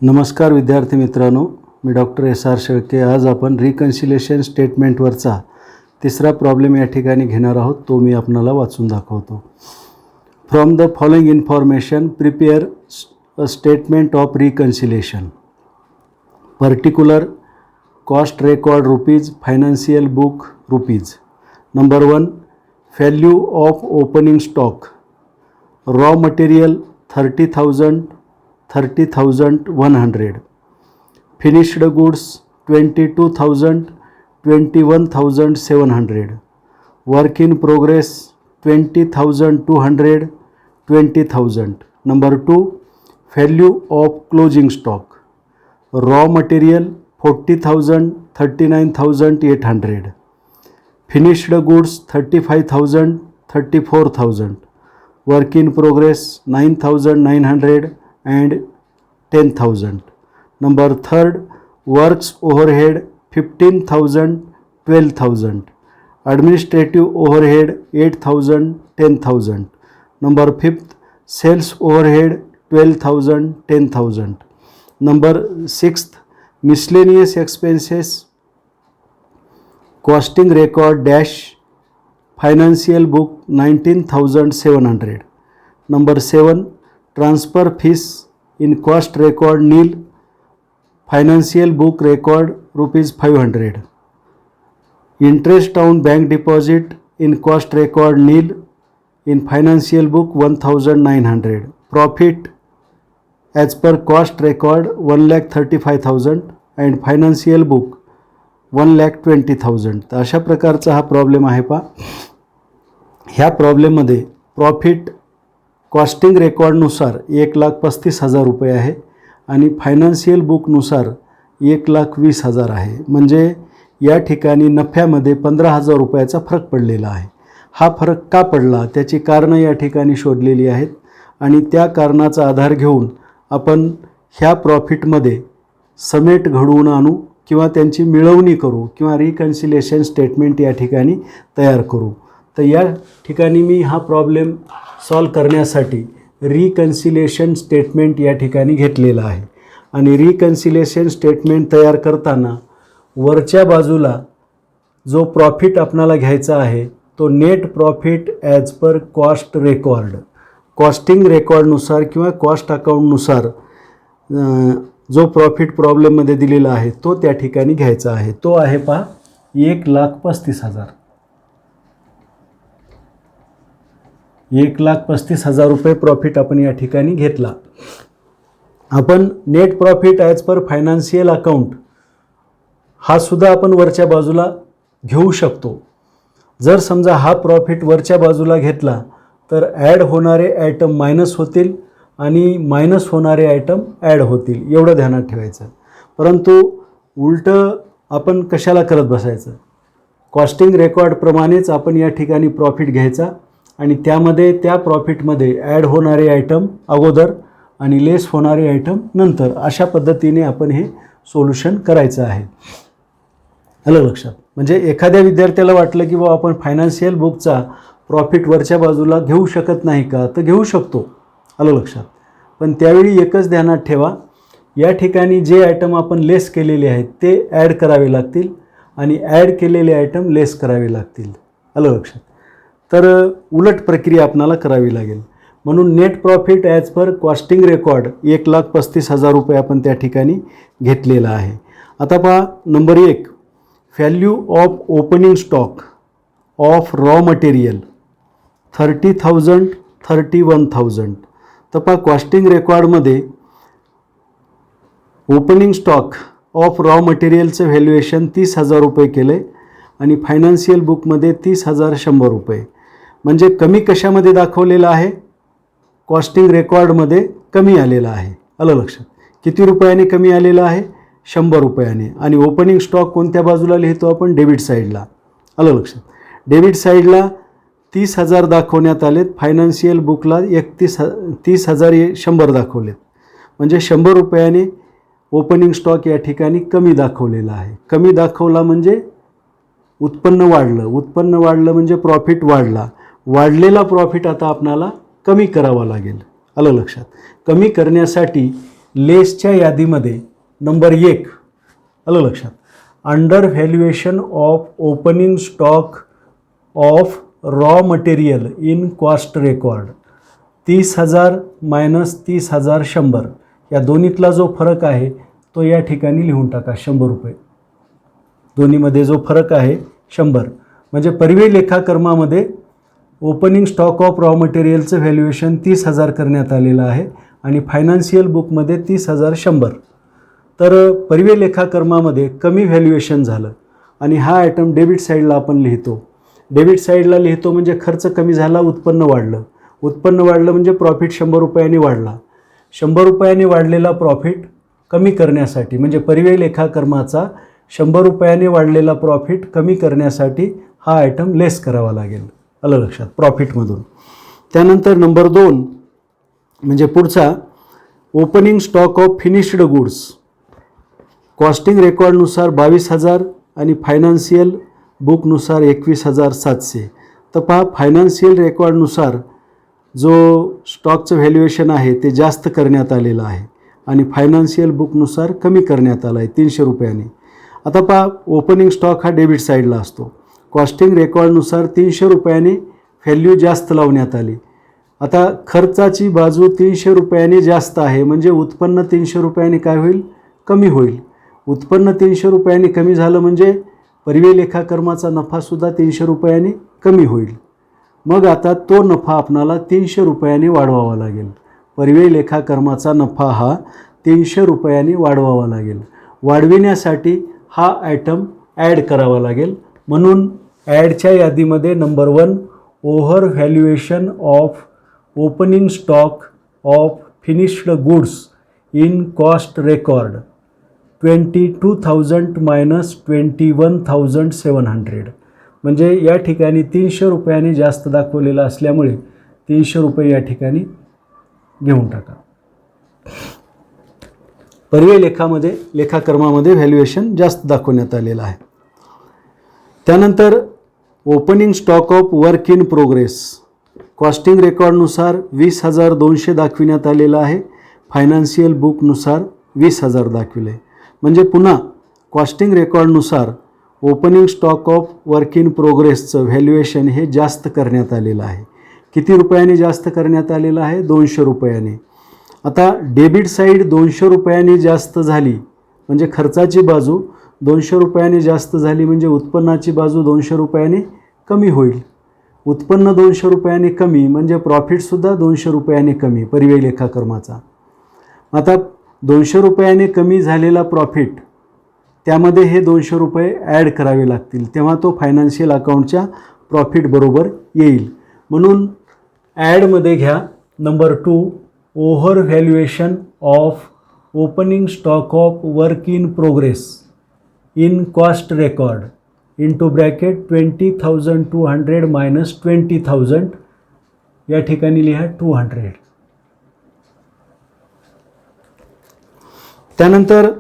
नमस्कार विद्यार्थी मित्रांनो, मी डॉक्टर SR शेळके। आज आपण रिकन्सिलेशन स्टेटमेंटवरचा तिसरा प्रॉब्लेम या ठिकाणी घेणार आहोत। तो मी आपल्याला वाचून दाखवतो। From the following information prepare a statement of reconciliation. Particular cost record rupees, financial book rupees. Number 1, value of opening stock raw material 30,100, finished goods 22,000, 21,700, work in progress 20,200, 20,000. Number 2, value of closing stock raw material 40,000, 39,800, finished goods 35,000, 34,000, work in progress 9,900 and 10,000. Number 3, works overhead 15,000, 12,000, administrative overhead 8,000, 10,000. Number 5, sales overhead 12,000, 10,000. Number 6, miscellaneous expenses costing record dash financial book 19,700. Number 7, transfer fees in cost record nil, financial book record rupees 500. Interest on bank deposit in cost record nil, in financial book 1,900. Profit as per cost record 1,35,000 and financial book 1,20,000. तर अशा प्रकारचा हा problem आहे। पा ह्या प्रॉब्लेममध्ये profit costing रेकॉर्डनुसार 1,35,000 रुपये आहे आणि फायनान्शियल बुकनुसार 1,20,000 आहे। म्हणजे या ठिकाणी नफ्यामध्ये 15,000 रुपयाचा फरक पडलेला आहे। हा फरक का पडला त्याची कारणं या ठिकाणी शोधलेली आहेत आणि त्या कारणाचा आधार घेऊन आपण ह्या प्रॉफिटमध्ये समेट घडवून आणू किंवा त्यांची मिळवणी करू किंवा रिकन्सिलेशन स्टेटमेंट या ठिकाणी तयार करू। तर या ठिकाणी मी हा प्रॉब्लेम सॉल्व करण्यासाठी रिकन्सिलेशन स्टेटमेंट या ठिकाणी घेतलेला आहे आणि रिकन्सिलेशन स्टेटमेंट तयार करताना वरच्या बाजूला जो प्रॉफिट आपणाला घ्यायचा आहे तो net profit as per cost record, costing रेकॉर्डनुसार किंवा कॉस्ट अकाउंटनुसार जो प्रॉफिट प्रॉब्लेममध्ये दिलेला आहे तो त्या ठिकाणी घ्यायचा आहे। तो आहे पहा 1,35,000। 1,35,000 रुपये प्रॉफिट आपण या ठिकाणी घेतला। आपण नेट प्रॉफिट ॲज पर फायनान्शियल अकाउंट हा सुद्धा आपण वरच्या बाजूला घेऊ शकतो। जर समजा हा प्रॉफिट वरच्या बाजूला घेतला तर ॲड होणारे आयटम मायनस होतील आणि मायनस होणारे आयटम ॲड होतील, एवढं ध्यानात ठेवायचं। परंतु उलटं आपण कशाला करत बसायचं? कॉस्टिंग रेकॉर्डप्रमाणेच आपण या ठिकाणी प्रॉफिट घ्यायचा आणि त्यामध्ये त्या प्रॉफिटमध्ये ॲड होणारे आयटम अगोदर आणि लेस होणारे आयटम नंतर, अशा पद्धतीने आपण हे सोल्युशन करायचं आहे। आलं लक्षात? म्हणजे एखाद्या विद्यार्थ्याला वाटलं की आपण फायनान्शियल बुकचा प्रॉफिट वरच्या बाजूला घेऊ शकत नाही का, तर घेऊ शकतो। आलं लक्षात? पण त्यावेळी एकच ध्यानात ठेवा, या ठिकाणी जे आयटम आपण लेस केलेले आहेत ते ॲड करावे लागतील आणि ॲड केलेले आयटम लेस करावे लागतील। आलं लक्षात? तर उलट प्रक्रिया आपणाला करावी लागेल। म्हणून net profit as per costing record 1,35,000 रुपये आपण त्या ठिकाणी घेतलेला आहे। आता पहा number 1, value of opening stock of raw material 30,000, 31,000। तर पहा कॉस्टिंग रेकॉर्डमध्ये ओपनिंग स्टॉक ऑफ रॉ मटेरियलचं व्हॅल्युएशन 30,000 रुपये केलं आणि फायनान्शियल बुकमध्ये 30,100 रुपये। म्हणजे कमी कशामध्ये दाखवलेलं आहे? कॉस्टिंग रेकॉर्डमध्ये कमी आलेला आहे। आलं लक्षात? किती रुपयाने कमी आलेला आहे? 100 रुपयाने। आणि ओपनिंग स्टॉक कोणत्या बाजूला लिहितो आपण? डेबिट साईडला। आलं लक्षात? डेबिट साईडला 30,000 दाखवण्यात आलेत, फायनान्शियल बुकला 30,100 दाखवलेत। म्हणजे 100 रुपयाने ओपनिंग स्टॉक या ठिकाणी कमी दाखवलेला आहे। कमी दाखवला म्हणजे उत्पन्न वाढलं, उत्पन्न वाढलं म्हणजे प्रॉफिट वाढला, वाढलेला प्रॉफिट आता आपणाला कमी करावा लागेल। आलं लक्षात? कमी करण्यासाठी लेसच्या यादीमध्ये नंबर 1 आलं लक्षात, under valuation of opening stock of raw material in cost record 30,000 minus 30,000 100, या दोन्हीतला जो फरक आहे तो या ठिकाणी लिहून टाका 100 रुपये. दोन्हीमध्ये जो फरक आहे 100, म्हणजे परिव्यय लेखाकर्मामध्ये ओपनिंग स्टॉक ऑफ रॉ मटेरियलचं व्हॅल्युएशन 30,000 करण्यात आलेलं आहे आणि फायनान्शियल बुकमध्ये 30,000 100. तर परिव्यय लेखाकर्मामध्ये कमी व्हॅल्युएशन झालं आणि हा आयटम डेबिट साईडला आपण लिहितो. डेबिट साईडला लिहितो म्हणजे खर्च कमी झाला, उत्पन्न वाढलं. उत्पन्न वाढलं म्हणजे प्रॉफिट 100 रुपयांनी वाढला. 100 रुपयांनी वाढलेला प्रॉफिट कमी करण्यासाठी, म्हणजे परिव्यय लेखाकर्माचा 100 रुपयाने वाढलेला प्रॉफिट कमी करण्यासाठी हा आयटम लेस करावा लागेल. आलं लक्षात, प्रॉफिटमधून. त्यानंतर नंबर 2 म्हणजे पुढचा opening stock of finished goods costing रेकॉर्डनुसार 22,000 आणि फायनान्शियल बुकनुसार 21,700. तर पहा, फायनान्शियल रेकॉर्डनुसार जो स्टॉकचं व्हॅल्युएशन आहे ते जास्त करण्यात आलेलं आहे आणि फायनान्शियल बुकनुसार कमी करण्यात आलं आहे 300 रुपयांनी. आता पहा, ओपनिंग स्टॉक हा डेबिट साईडला असतो. कॉस्टिंग रेकॉर्डनुसार 300 रुपयांनी व्हॅल्यू जास्त लावण्यात आली. आता खर्चाची बाजू 300 रुपयांनी जास्त आहे, म्हणजे उत्पन्न 300 रुपयांनी काय होईल, कमी होईल. उत्पन्न 300 रुपयांनी कमी झालं म्हणजे परिव्यय लेखाकर्माचा नफासुद्धा 300 रुपयांनी कमी होईल. मग आता तो नफा आपणाला 300 रुपयांनी वाढवावा लागेल. परिव्यय लेखाकर्माचा नफा हा 300 रुपयांनी वाढवावा लागेल. वाढविण्यासाठी हा आयटम ॲड करावा लागेल. म्हणून ॲडच्या यादीमध्ये number 1 over valuation of opening stock of finished goods in cost record 22,000 minus 21,700. म्हणजे या ठिकाणी 300 रुपयांनी जास्त दाखवलेलं असल्यामुळे 300 रुपये या ठिकाणी घेऊन टाका. परिव्यय लेखाकर्मामध्ये व्हॅल्युएशन जास्त दाखवण्यात आलेलं आहे. त्यानंतर opening stock of work in progress costing रेकॉर्डनुसार 20,200 दाखविण्यात आलेलं आहे. फायनान्शियल बुकनुसार 20,000 दाखविले. म्हणजे पुन्हा कॉस्टिंग रेकॉर्डनुसार opening stock of work in प्रोग्रेसचं व्हॅल्युएशन हे जास्त करण्यात आलेलं आहे. किती रुपयांनी जास्त करण्यात आलेलं आहे, 200 रुपयांनी. आता डेबिट साईड 200 रुपयांनी जास्त झाली म्हणजे खर्चाची बाजू 200 रुपयांनी जास्त झाली म्हणजे उत्पन्नाची बाजू 200 रुपयांनी कमी होईल. उत्पन्न 200 रुपयांनी कमी म्हणजे प्रॉफिटसुद्धा 200 रुपयांनी कमी परिव्यय लेखाकर्माचा. आता 200 रुपयांनी कमी झालेला प्रॉफिट त्यामध्ये हे 200 रुपये ॲड करावे लागतील, तेव्हा तो फायनान्शियल अकाउंटच्या प्रॉफिट बरोबर येईल. म्हणून ॲडमध्ये घ्या number 2 over valuation of opening stock of work in progress in cost record into bracket 20,200 minus 20,000, या ठिकाणी लिहा 200. त्यानंतर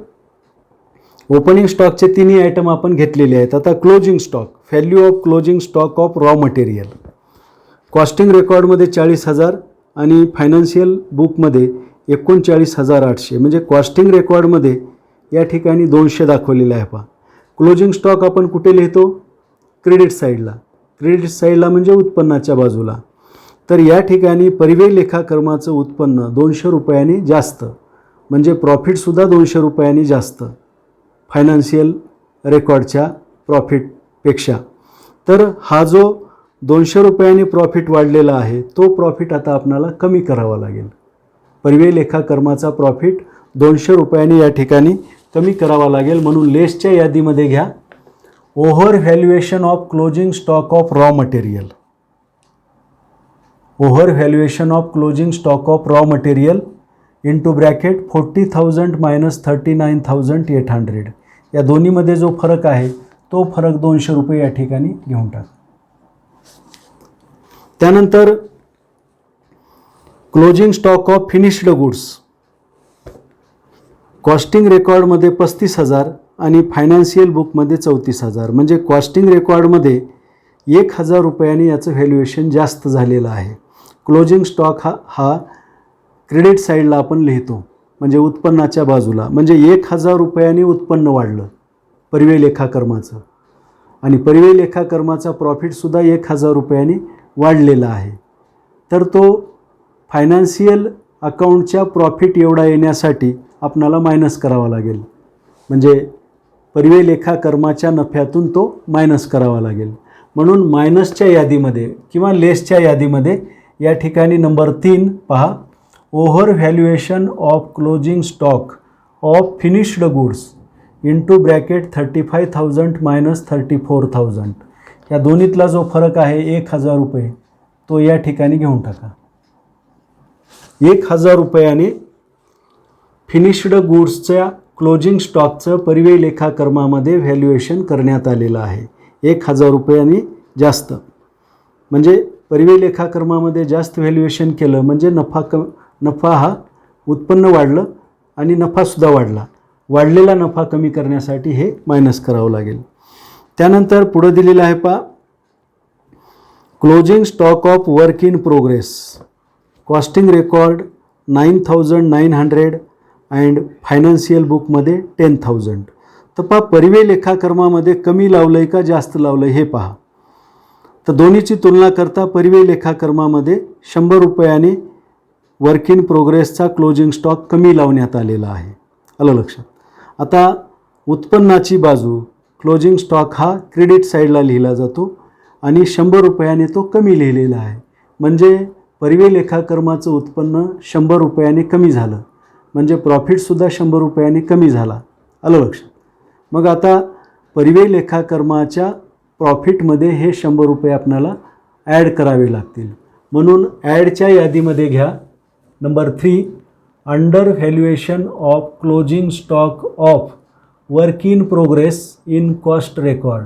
ओपनिंग स्टॉकचे तिन्ही आयटम आपण घेतलेले आहेत. आता closing stock value of closing stock of raw material costing रेकॉर्डमध्ये 40,000 आणि फायनान्शियल बुकमध्ये 39,800. म्हणजे कॉस्टिंग रेकॉर्डमध्ये या ठिकाणी 200 दाखवलेलं आहे. पहा, क्लोजिंग स्टॉक आपण कुठे लिहितो, क्रेडिट साईडला. क्रेडिट साईडला म्हणजे उत्पन्नाच्या बाजूला. तर या ठिकाणी परिव्यय लेखाकर्माचं उत्पन्न 200 रुपयांनी जास्त म्हणजे प्रॉफिटसुद्धा 200 रुपयांनी जास्त फायनान्शियल रेकॉर्डच्या प्रॉफिटपेक्षा. तर हा जो 200 रुपयांनी प्रॉफिट वाढलेला आहे तो प्रॉफिट आता आपणाला कमी करावा लागेल. परिव्यय लेखाकर्माचा प्रॉफिट 200 रुपयांनी या ठिकाणी कमी करावा लागेल. म्हणून लेसच्या यादीमध्ये घ्या over valuation of closing stock of raw material. Over valuation of closing stock of raw material into bracket 40,000 minus 39,800. या दोन्हीमध्ये जो फरक आहे तो फरक 200 रुपये या ठिकाणी घेऊन टाका. त्यानंतर closing stock of finished goods costing रेकॉर्डमध्ये 35,000 आणि फायनान्शियल बुकमध्ये 34,000. म्हणजे कॉस्टिंग रेकॉर्डमध्ये 1,000 रुपयांनी याचं व्हॅल्युएशन जास्त झालेलं आहे. क्लोजिंग स्टॉक हा क्रेडिट साईडला आपण लिहितो. म्हणजे उत्पन्नाच्या बाजूला, म्हणजे 1000 रुपयांनी उत्पन्न वाढलं परिव्यय लेखाकर्माचं आणि परिव्यय लेखाकर्माचा प्रॉफिटसुद्धा 1000 रुपयांनी वाढलेला आहे. तर तो फायनान्शियल अकाउंटच्या प्रॉफिट एवढा येण्यासाठी आपणाला मायनस करावा लागेल, म्हणजे परिव्यय लेखाकर्माच्या नफ्यातून तो मायनस करावा लागेल. म्हणून मायनसच्या यादीमध्ये किंवा लेसच्या यादीमध्ये या ठिकाणी नंबर 3 पहा, over valuation of closing stock of finished goods into bracket 35,000 minus 34,000. या दोन्हीतला जो फरक आहे 1000 रुपये तो या ठिकाणी घेऊन टाका. 1000 रुपयाने फिनिश्ड गुड्सच्या क्लोजिंग स्टॉकचं परिव्यय लेखाकर्मामध्ये व्हॅल्युएशन करण्यात आलेलं आहे. 1000 रुपयांनी जास्त, म्हणजे परिव्यय लेखाकर्मामध्ये जास्त व्हॅल्युएशन केलं म्हणजे नफा हा उत्पन्न वाढलं आणि नफासुद्धा वाढला. वाढलेला नफा कमी करण्यासाठी हे मायनस करावं लागेल. त्यानंतर पुढं दिलेलं आहे पहा, closing stock of work in progress costing record 9,900 and financial बुकमध्ये 10,000. तर पहा परिव्यय लेखाकर्मामध्ये कमी लावलं आहे का जास्त लावलं आहे हे पहा. तर दोन्हीची तुलना करता परिव्यय लेखाकर्मामध्ये 100 रुपयाने वर्क इन प्रोग्रेसचा क्लोजिंग स्टॉक कमी लावण्यात आलेला आहे. आलं लक्षात. आता उत्पन्नाची बाजू क्लोजिंग स्टॉक हा क्रेडिट साईडला लिहिला जातो आणि 100 रुपयाने तो कमी लिहिलेला आहे, म्हणजे परिव्यय लेखाकर्माचं उत्पन्न 100 रुपयाने कमी झालं, म्हणजे प्रॉफिटसुद्धा 100 रुपयाने कमी झाला. आलं लक्षात. मग आता परिव्यय लेखाकर्माच्या प्रॉफिटमध्ये हे 100 रुपये आपल्याला ॲड करावे लागतील. म्हणून ॲडच्या यादीमध्ये घ्या number 3, under valuation of closing stock of work in progress in cost record.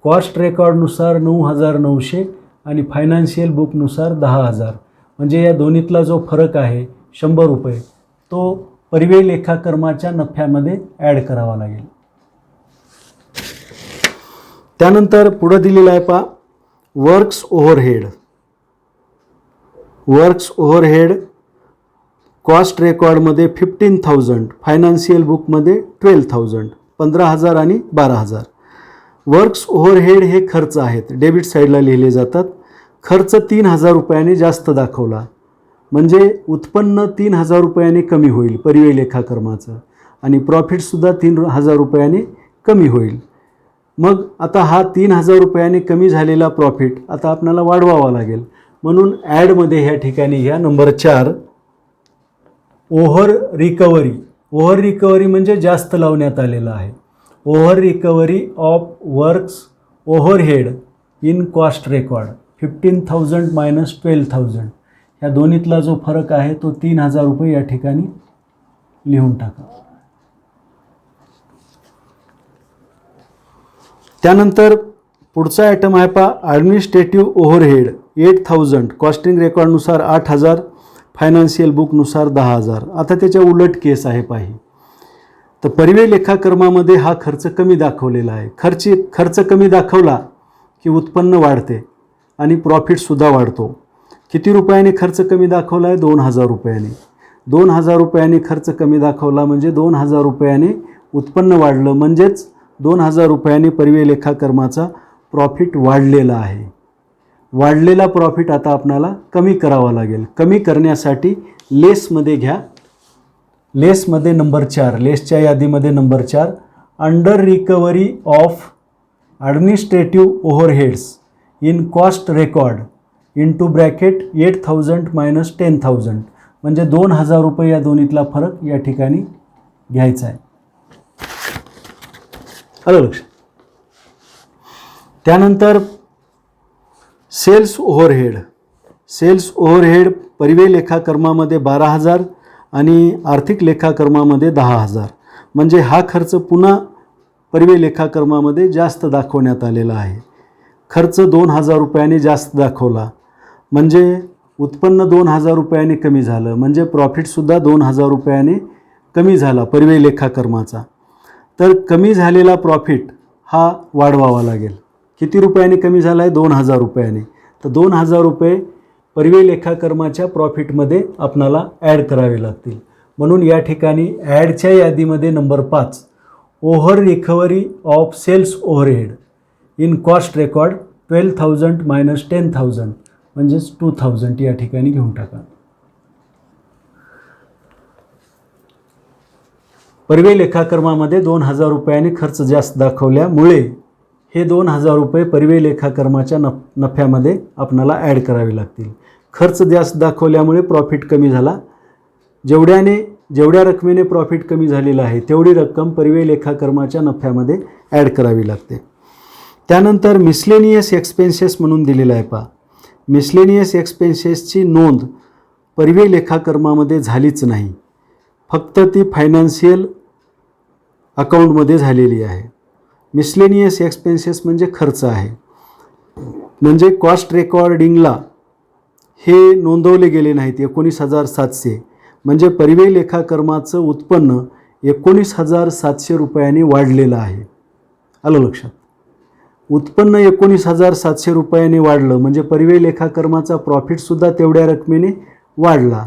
Cost रेकॉर्डनुसार 9,900 आणि फायनान्शियल बुकनुसार 10,000, म्हणजे या दोन्हीतला जो फरक आहे 100 रुपये तो परिव्यय लेखाकर्माच्या नफ्यामध्ये ॲड करावा लागेल. त्यानंतर पुढं दिलेलं आहे पहा, works overhead. Works overhead cost रेकॉर्डमध्ये 15,000, फायनान्शियल बुकमध्ये 12,000, 15,000 आणि 12,000. वर्क्स ओव्हरहेड हे खर्च आहेत, डेबिट साईडला लिहिले जातात. खर्च 3,000 रुपयाने जास्त दाखवला, म्हणजे उत्पन्न 3,000 रुपयाने कमी होईल परिव्यय लेखाकर्माचं आणि प्रॉफिटसुद्धा 3,000 रुपयाने कमी होईल. मग आता हा 3,000 रुपयाने कमी झालेला प्रॉफिट आता आपल्याला वाढवावा लागेल. म्हणून ॲडमध्ये ह्या ठिकाणी घ्या number 4, over recovery. Over recovery म्हणजे जास्त लावण्यात आलेलं आहे. Over recovery of works overhead in cost record 15,000 minus 12,000. ह्या दोन्हीतला जो फरक आहे तो 3,000 रुपये या ठिकाणी लिहून टाका. त्यानंतर पुढचा आयटम आहे पहा, ॲडमिनिस्ट्रेटिव्ह ओव्हरहेड 8,000, कॉस्टिंग रेकॉर्डनुसार 8,000, फायनान्शियल बुकनुसार 10,000. आता त्याच्या उलट केस आहे पाही. तर परिव्यय लेखाकर्मामध्ये हा खर्च कमी दाखवलेला आहे. खर्च कमी दाखवला की उत्पन्न वाढते आणि प्रॉफिटसुद्धा वाढतो. किती रुपयाने खर्च कमी दाखवला आहे? 2,000 रुपयाने. 2,000 रुपयाने खर्च कमी दाखवला म्हणजे 2,000 रुपयाने उत्पन्न वाढलं, म्हणजेच 2,000 रुपयाने परिव्यय लेखाकर्माचा प्रॉफिट वाढलेला आहे. वाढलेला प्रॉफिट आता आपल्याला कमी करावा लागेल. कमी करण्यासाठी लेसमध्ये घ्या. लेसमध्ये नंबर 4, लेसच्या यादीमध्ये number 4, under recovery of administrative overheads in cost record into bracket 8,000 minus 10,000, म्हणजे 2,000 रुपये या दोन्हीतला फरक या ठिकाणी घ्यायचा आहे. आलं लक्षात. त्यानंतर सेल्स ओव्हरहेड. सेल्स ओव्हरहेड परिव्यय लेखाकर्मामध्ये 12,000 आणि आर्थिक लेखाकर्मामध्ये 10,000, म्हणजे हा खर्च पुन्हा परिव्यय लेखाकर्मामध्ये जास्त दाखवण्यात आलेला आहे. खर्च 2,000 रुपयाने जास्त दाखवला म्हणजे उत्पन्न 2,000 रुपयाने कमी झालं, म्हणजे प्रॉफिटसुद्धा 2,000 रुपयाने कमी झाला परिव्यय लेखाकर्माचा. तर कमी झालेला प्रॉफिट हा वाढवावा लागेल. किती रुपयाने कमी झाला आहे? 2,000 रुपयाने. तर 2,000 रुपये परिव्यय लेखाकर्माच्या प्रॉफिटमध्ये आपणाला ॲड करावे लागतील. म्हणून या ठिकाणी ॲडच्या यादीमध्ये number 5 over recovery of sales overhead in cost record 12,000 minus 10,000 म्हणजेच 2,000 या ठिकाणी घेऊन टाका. परिव्यय लेखाकर्मामध्ये 2,000 रुपयाने खर्च जास्त दाखवल्यामुळे हे 2,000 रुपये परिव्यय लेखाकर्माच्या नफ्यामध्ये आपणाला ॲड करावे लागतील. खर्च जास्त दाखवल्यामुळे प्रॉफिट कमी झाला. जेवढ्या रकमेने प्रॉफिट कमी झालेला आहे तेवढी रक्कम परिव्यय लेखाकर्माच्या नफ्यामध्ये ॲड करावी लागते. त्यानंतर मिसलेनियस एक्सपेन्सेस म्हणून दिलेला आहे पहा. मिसलेनियस एक्सपेन्सेसची नोंद परिव्यय लेखाकर्मामध्ये झालीच नाही, फक्त ती फायनान्शियल अकाउंटमध्ये झालेली आहे. मिसलेनियस एक्सपेन्सेस म्हणजे खर्च आहे, म्हणजे कॉस्ट रेकॉर्डिंगला हे नोंदवले गेले नाहीत. 19,700 म्हणजे परिव्यय लेखाकर्माचं उत्पन्न 19,700 रुपयांनी वाढलेलं आहे. आलं लक्षात. उत्पन्न 19,700 रुपयांनी वाढलं म्हणजे परिव्यय लेखाकर्माचा प्रॉफिटसुद्धा तेवढ्या रकमेने वाढला.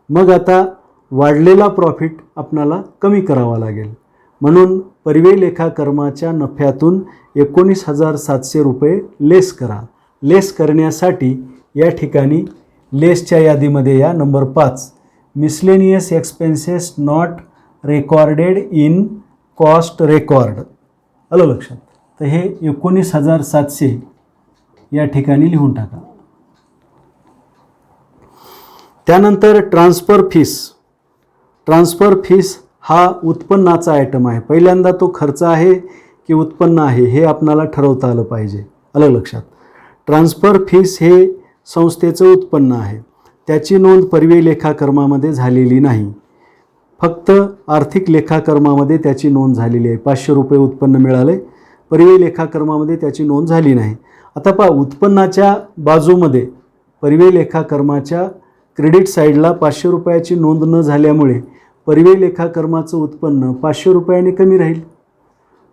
मग आता वाढलेला प्रॉफिट आपणाला कमी करावा लागेल. म्हणून परिव्यय लेखाकर्माच्या नफ्यातून 19,700 रुपये लेस करा. लेस करण्यासाठी या ठिकाणी लेसच्या यादीमध्ये या number 5 miscellaneous expenses not recorded in cost record. आलं लक्षात. तर हे 19,700 या ठिकाणी लिहून टाका. त्यानंतर ट्रान्सफर फीस. ट्रान्सफर फीस हा उत्पन्नाचा आयटम आहे. पहिल्यांदा तो खर्च आहे की उत्पन्न आहे हे आपणाला ठरवता आलं पाहिजे. आलं लक्षात. ट्रान्सफर फीस हे संस्थेचं उत्पन्न आहे. त्याची नोंद परिव्यय लेखाकर्मामध्ये झालेली नाही, फक्त आर्थिक लेखाकर्मामध्ये त्याची नोंद झालेली आहे. 500 रुपये उत्पन्न मिळाले, परिव्यय लेखाकर्मामध्ये त्याची नोंद झाली नाही. आता पहा, उत्पन्नाच्या बाजूमध्ये परिव्यय लेखाकर्माच्या क्रेडिट साईडला 500 रुपयाची नोंद न झाल्यामुळे परिव्यय लेखाकर्माचं उत्पन्न 500 रुपयाने कमी राहील.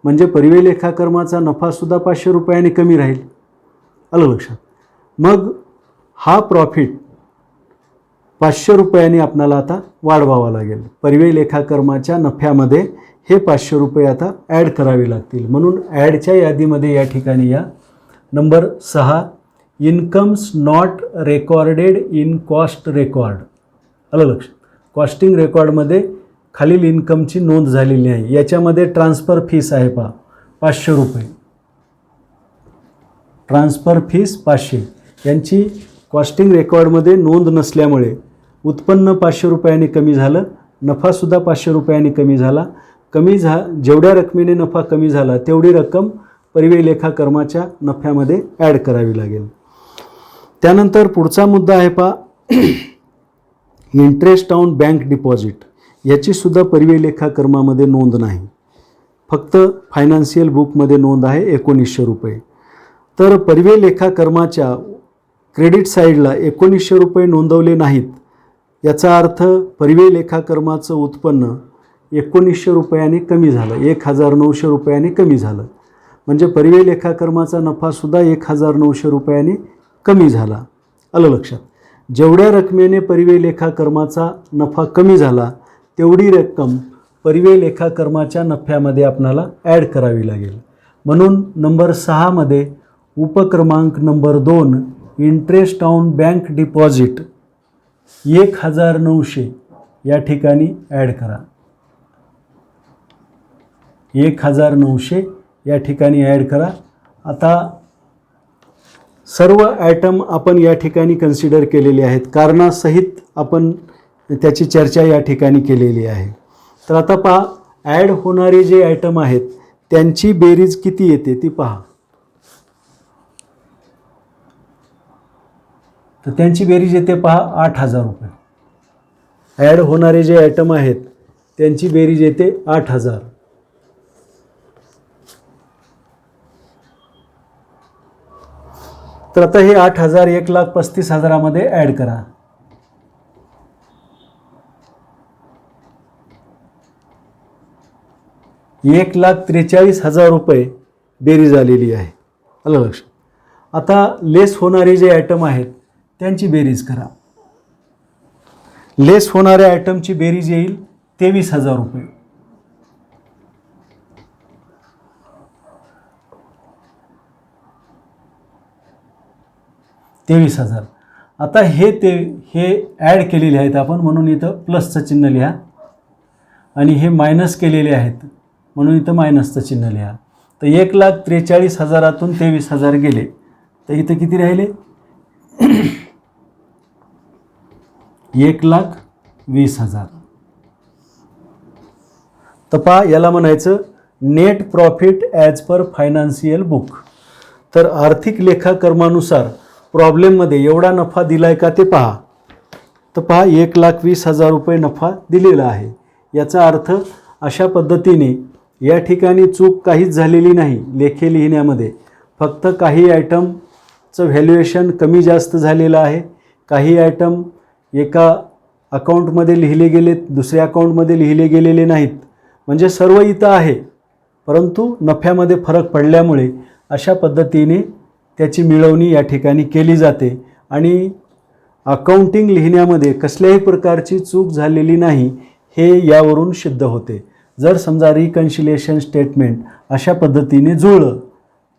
म्हणजे परिव्यय लेखाकर्माचा नफासुद्धा 500 रुपयाने कमी राहील. आलं लक्षात. मग हा प्रॉफिट 500 रुपयांनी आपणाला आता वाढवावा लागेल. परिव्यय लेखाकर्माच्या नफ्यामध्ये हे 500 रुपये आता ॲड करावे लागतील. म्हणून ॲडच्या यादीमध्ये या ठिकाणी या number 6 incomes not recorded in cost record. आलं लक्षात. कॉस्टिंग रेकॉर्डमध्ये खालील इन्कमची नोंद झालेली नाही. याच्यामध्ये ट्रान्सफर फीस आहे पहा 500 रुपये. ट्रान्सफर फीस 500 यांची कॉस्टिंग रेकॉर्डमध्ये नोंद नसल्यामुळे उत्पन्न 500 रुपयांनी कमी झालं, नफासुद्धा 500 रुपयांनी कमी झाला. जेवढ्या रकमेने नफा कमी झाला तेवढी रक्कम परिव्यय लेखाकर्माच्या नफ्यामध्ये ॲड करावी लागेल. त्यानंतर पुढचा मुद्दा आहे पहा इंटरेस्ट ऑन बँक डिपॉझिट. याचीसुद्धा परिव्यय लेखाकर्मामध्ये नोंद नाही, फक्त फायनान्शियल बुकमध्ये नोंद आहे 1900 रुपये. तर परिव्यय लेखाकर्माच्या क्रेडिट साईडला 1900 रुपये नोंदवले नाहीत, याचा अर्थ परिव्यय लेखाकर्माचं उत्पन्न 1900 रुपयांनी कमी झालं, 1,900 रुपयांनी कमी झालं. म्हणजे परिव्यय लेखाकर्माचा नफासुद्धा 1,900 रुपयांनी कमी झाला. आलं लक्षात. जेवढ्या रकमेने परिव्यय लेखाकर्माचा नफा कमी झाला तेवढी रक्कम परिव्यय लेखाकर्माच्या नफ्यामध्ये आपणाला ॲड करावी लागेल. म्हणून नंबर 6 मध्ये उपक्रमांक number 2 interest on bank deposit 1,900 या ठिकाणी ॲड करा. 1,900 या ठिकाणी ॲड करा. आता सर्व आयटम आपण या ठिकाणी कन्सिडर केलेले आहेत, कारणासहित आपण त्याची चर्चा या ठिकाणी केलेली आहे. तर आता पहा, ॲड होणारे जे आयटम आहेत त्यांची बेरीज किती येते ती पहा. तर त्यांची बेरीज येते पहा 8,000 रुपये. ॲड होणारे जे आयटम आहेत त्यांची बेरीज येते 8,000. तर आता हे 8,000 1,35,000 मध्ये ॲड करा. ₹1,43,000 रुपये बेरीज आलेली आहे. आलं लक्षात. आता लेस होणारे जे आयटम आहेत त्यांची बेरीज करा. लेस होणाऱ्या आयटमची बेरीज येईल 23,000 रुपये. आता हे ॲड केलेले आहेत आपण, म्हणून इथं प्लसचं चिन्ह लिहा, आणि हे मायनस केलेले आहेत म्हणून इथं मायनसचं चिन्ह लिहा. तर 1,43,000तून 23,000 गेले, तर इथं किती राहिले? 1,20,000. तर पहा, याला म्हणायचं नेट प्रॉफिट ॲज पर फायनान्शियल बुक. तर आर्थिक लेखाकर्मानुसार प्रॉब्लेममध्ये एवढा नफा दिलाय का ते पहा. तर पहा, 1,20,000 रुपये नफा दिलेला आहे. याचा अर्थ अशा पद्धतीने या ठिकाणी चूक काहीच झालेली नाही लेखे लिहिण्यामध्ये. फक्त काही आयटमचं व्हॅल्युएशन कमी जास्त झालेलं आहे, काही आयटम एका अकाउंटमध्ये लिहिले गेले, दुसऱ्या अकाउंटमध्ये लिहिले गेलेले नाहीत. म्हणजे सर्व इथं आहे, परंतु नफ्यामध्ये फरक पडल्यामुळे अशा पद्धतीने त्याची मिळवणी या ठिकाणी केली जाते आणि अकाउंटिंग लिहिण्यामध्ये कसल्याही प्रकारची चूक झालेली नाही हे यावरून सिद्ध होते. जर समजा रिकन्सिलिएशन स्टेटमेंट अशा पद्धतीने जुळलं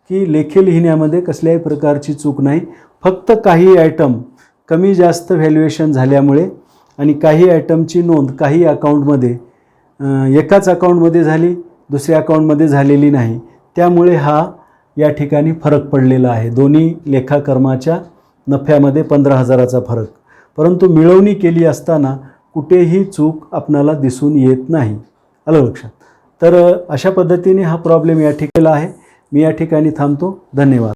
की लेखे लिहिण्यामध्ये कसल्याही प्रकारची चूक नाही, फक्त काही आयटम कमी जास्त व्हॅल्युएशन झाल्यामुळे आणि काही आयटमची नोंद काही अकाउंटमध्ये एकाच अकाउंटमध्ये झाली, दुसऱ्या अकाउंटमध्ये झालेली नाही, त्यामुळे हा या ठिकाणी फरक पडलेला आहे. दोन्ही लेखाकर्माच्या नफ्यामध्ये 15,000चा फरक, परंतु मिळवणी केली असताना कुठेही चूक आपणाला दिसून येत नाही. आलं लक्षात? तर अशा पद्धतीने हा प्रॉब्लेम या ठिकाणी आहे. मी या ठिकाणी थांबतो. धन्यवाद.